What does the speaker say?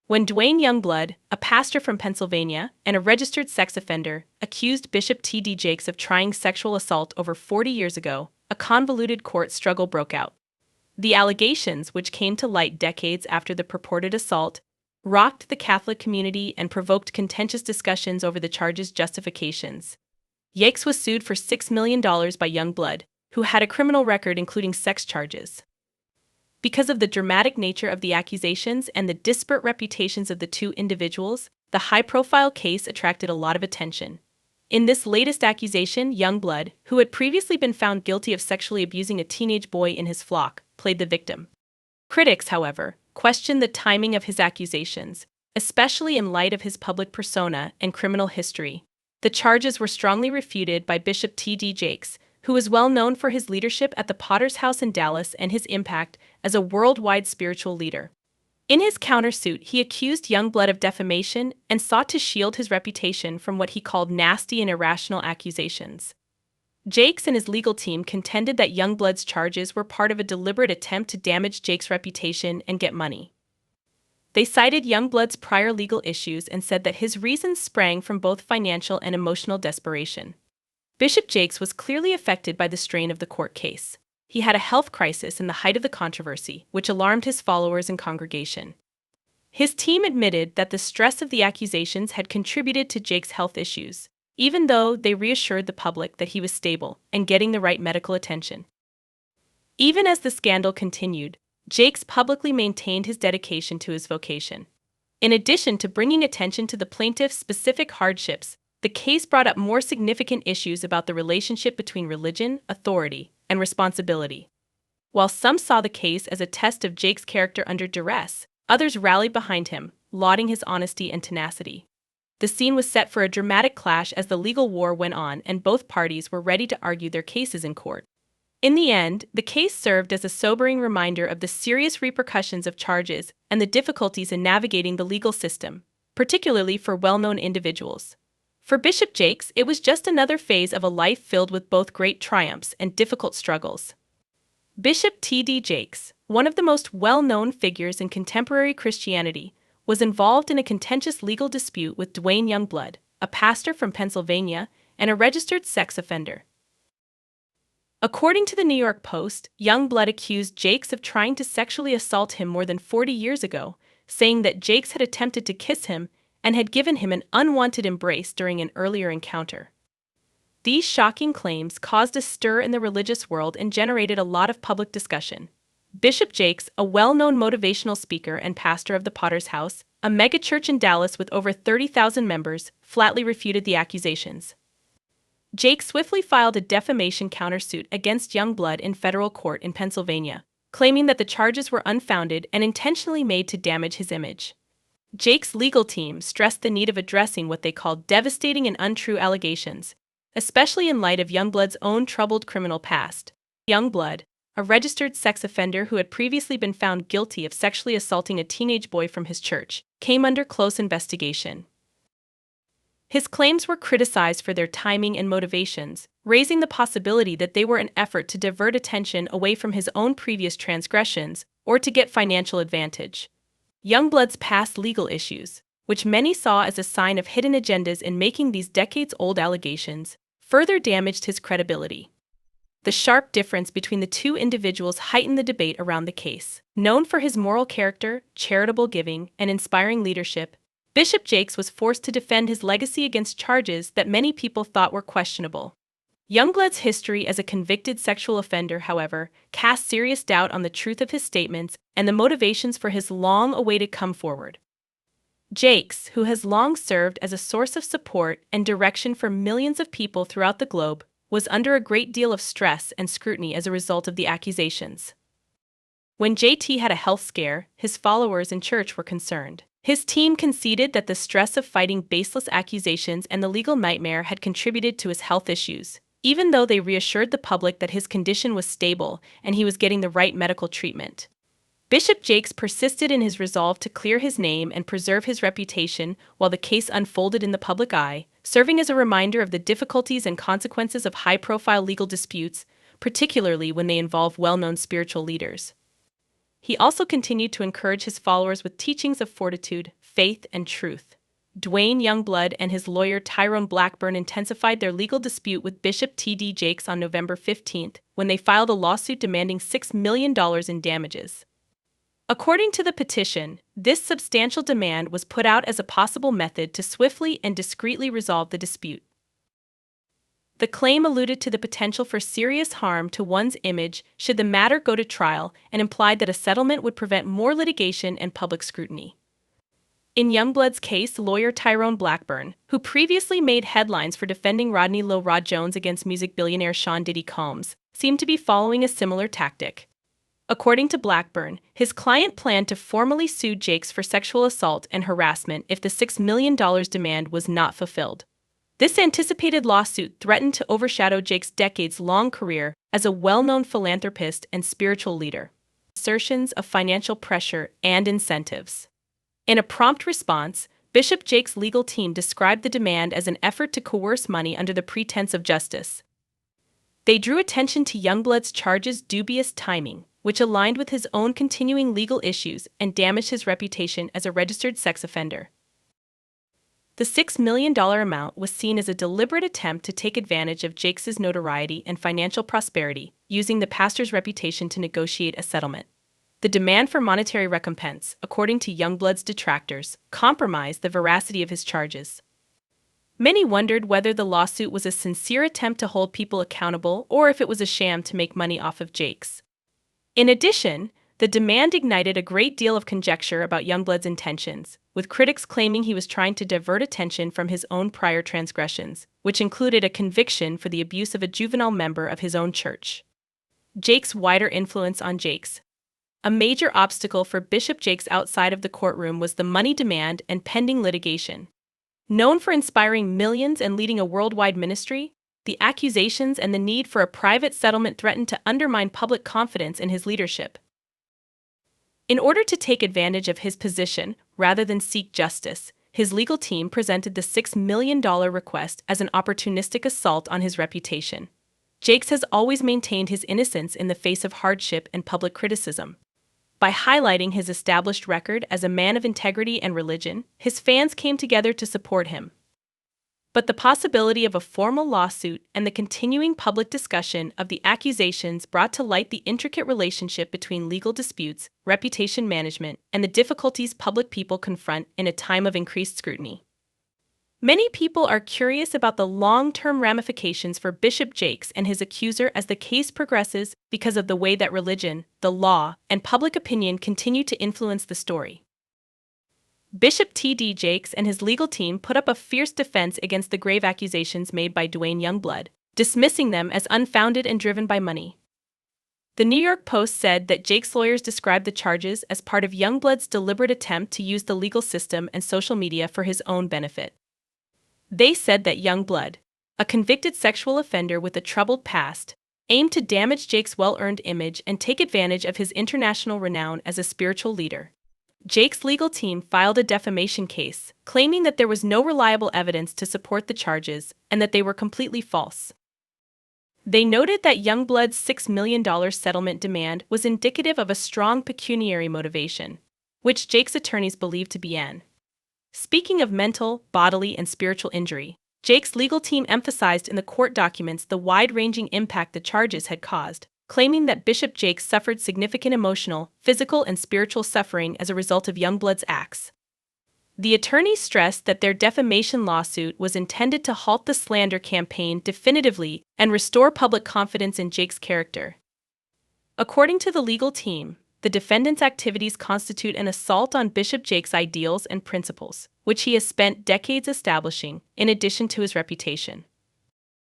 when Duane Youngblood, a pastor from Pennsylvania and a registered sex offender, accused Bishop T.D. Jakes of trying sexual assault over 40 years ago, a convoluted court struggle broke out. The allegations, which came to light decades after the purported assault, rocked the Catholic community and provoked contentious discussions over the charges' justifications. Jakes was sued for $6 million by Youngblood, who had a criminal record including sex charges. Because of the dramatic nature of the accusations and the disparate reputations of the two individuals, the high-profile case attracted a lot of attention. In this latest accusation, Youngblood, who had previously been found guilty of sexually abusing a teenage boy in his flock, played the victim. Critics, however, questioned the timing of his accusations, especially in light of his public persona and criminal history. The charges were strongly refuted by Bishop T.D. Jakes, who was well known for his leadership at the Potter's House in Dallas and his impact as a worldwide spiritual leader. In his countersuit, he accused Youngblood of defamation and sought to shield his reputation from what he called nasty and irrational accusations. Jakes and his legal team contended that Youngblood's charges were part of a deliberate attempt to damage Jakes' reputation and get money. They cited Youngblood's prior legal issues and said that his reasons sprang from both financial and emotional desperation. Bishop Jakes was clearly affected by the strain of the court case. He had a health crisis in the height of the controversy, which alarmed his followers and congregation. His team admitted that the stress of the accusations had contributed to Jakes' health issues, even though they reassured the public that he was stable and getting the right medical attention. Even as the scandal continued, Jakes publicly maintained his dedication to his vocation. In addition to bringing attention to the plaintiff's specific hardships, the case brought up more significant issues about the relationship between religion, authority, and responsibility. While some saw the case as a test of Jakes' character under duress, others rallied behind him, lauding his honesty and tenacity. The scene was set for a dramatic clash as the legal war went on and both parties were ready to argue their cases in court. In the end, the case served as a sobering reminder of the serious repercussions of charges and the difficulties in navigating the legal system, particularly for well-known individuals. For Bishop Jakes, it was just another phase of a life filled with both great triumphs and difficult struggles. Bishop T.D. Jakes, one of the most well-known figures in contemporary Christianity, was involved in a contentious legal dispute with Duane Youngblood, a pastor from Pennsylvania and a registered sex offender. According to the New York Post, Youngblood accused Jakes of trying to sexually assault him more than 40 years ago, saying that Jakes had attempted to kiss him and had given him an unwanted embrace during an earlier encounter. These shocking claims caused a stir in the religious world and generated a lot of public discussion. Bishop Jakes, a well-known motivational speaker and pastor of the Potter's House, a megachurch in Dallas with over 30,000 members, flatly refuted the accusations. Jakes swiftly filed a defamation countersuit against Youngblood in federal court in Pennsylvania, claiming that the charges were unfounded and intentionally made to damage his image. Jakes' legal team stressed the need of addressing what they called devastating and untrue allegations, especially in light of Youngblood's own troubled criminal past. Youngblood, a registered sex offender who had previously been found guilty of sexually assaulting a teenage boy from his church, came under close investigation. His claims were criticized for their timing and motivations, raising the possibility that they were an effort to divert attention away from his own previous transgressions or to get financial advantage. Youngblood's past legal issues, which many saw as a sign of hidden agendas in making these decades-old allegations, further damaged his credibility. The sharp difference between the two individuals heightened the debate around the case. Known for his moral character, charitable giving, and inspiring leadership, Bishop Jakes was forced to defend his legacy against charges that many people thought were questionable. Youngblood's history as a convicted sexual offender, however, cast serious doubt on the truth of his statements and the motivations for his long-awaited come forward. Jakes, who has long served as a source of support and direction for millions of people throughout the globe, was under a great deal of stress and scrutiny as a result of the accusations. When JT had a health scare, his followers in church were concerned. His team conceded that the stress of fighting baseless accusations and the legal nightmare had contributed to his health issues, even though they reassured the public that his condition was stable and he was getting the right medical treatment. Bishop Jakes persisted in his resolve to clear his name and preserve his reputation while the case unfolded in the public eye, serving as a reminder of the difficulties and consequences of high-profile legal disputes, particularly when they involve well-known spiritual leaders. He also continued to encourage his followers with teachings of fortitude, faith, and truth. Duane Youngblood and his lawyer Tyrone Blackburn intensified their legal dispute with Bishop T.D. Jakes on November 15 when they filed a lawsuit demanding $6 million in damages. According to the petition, this substantial demand was put out as a possible method to swiftly and discreetly resolve the dispute. The claim alluded to the potential for serious harm to one's image should the matter go to trial and implied that a settlement would prevent more litigation and public scrutiny. In Youngblood's case, lawyer Tyrone Blackburn, who previously made headlines for defending Rodney Low Rod Jones against music billionaire Sean Diddy Combs, seemed to be following a similar tactic. According to Blackburn, his client planned to formally sue Jakes for sexual assault and harassment if the $6 million demand was not fulfilled. This anticipated lawsuit threatened to overshadow Jakes' decades-long career as a well-known philanthropist and spiritual leader. Assertions of financial pressure and incentives. In a prompt response, Bishop Jakes' legal team described the demand as an effort to coerce money under the pretense of justice. They drew attention to Youngblood's charges' dubious timing, which aligned with his own continuing legal issues and damaged his reputation as a registered sex offender. The $6 million amount was seen as a deliberate attempt to take advantage of Jakes' notoriety and financial prosperity, using the pastor's reputation to negotiate a settlement. The demand for monetary recompense, according to Youngblood's detractors, compromised the veracity of his charges. Many wondered whether the lawsuit was a sincere attempt to hold people accountable or if it was a sham to make money off of Jakes. In addition, the demand ignited a great deal of conjecture about Youngblood's intentions, with critics claiming he was trying to divert attention from his own prior transgressions, which included a conviction for the abuse of a juvenile member of his own church. Jakes' wider influence on Jakes. A major obstacle for Bishop Jakes outside of the courtroom was the money demand and pending litigation. Known for inspiring millions and leading a worldwide ministry, the accusations and the need for a private settlement threatened to undermine public confidence in his leadership. In order to take advantage of his position rather than seek justice, his legal team presented the $6 million request as an opportunistic assault on his reputation. Jakes has always maintained his innocence in the face of hardship and public criticism. By highlighting his established record as a man of integrity and religion, his fans came together to support him. But the possibility of a formal lawsuit and the continuing public discussion of the accusations brought to light the intricate relationship between legal disputes, reputation management, and the difficulties public people confront in a time of increased scrutiny. Many people are curious about the long-term ramifications for Bishop Jakes and his accuser as the case progresses because of the way that religion, the law, and public opinion continue to influence the story. Bishop T.D. Jakes and his legal team put up a fierce defense against the grave accusations made by Duane Youngblood, dismissing them as unfounded and driven by money. The New York Post said that Jakes' lawyers described the charges as part of Youngblood's deliberate attempt to use the legal system and social media for his own benefit. They said that Youngblood, a convicted sexual offender with a troubled past, aimed to damage Jakes' well-earned image and take advantage of his international renown as a spiritual leader. Jakes' legal team filed a defamation case, claiming that there was no reliable evidence to support the charges and that they were completely false. They noted that Youngblood's $6 million settlement demand was indicative of a strong pecuniary motivation, which Jakes' attorneys believed to be an. Speaking of mental, bodily, and spiritual injury, Jakes' legal team emphasized in the court documents the wide-ranging impact the charges had caused, claiming that Bishop Jakes suffered significant emotional, physical, and spiritual suffering as a result of Youngblood's acts. The attorneys stressed that their defamation lawsuit was intended to halt the slander campaign definitively and restore public confidence in Jakes' character. According to the legal team, the defendant's activities constitute an assault on Bishop Jakes' ideals and principles, which he has spent decades establishing, in addition to his reputation.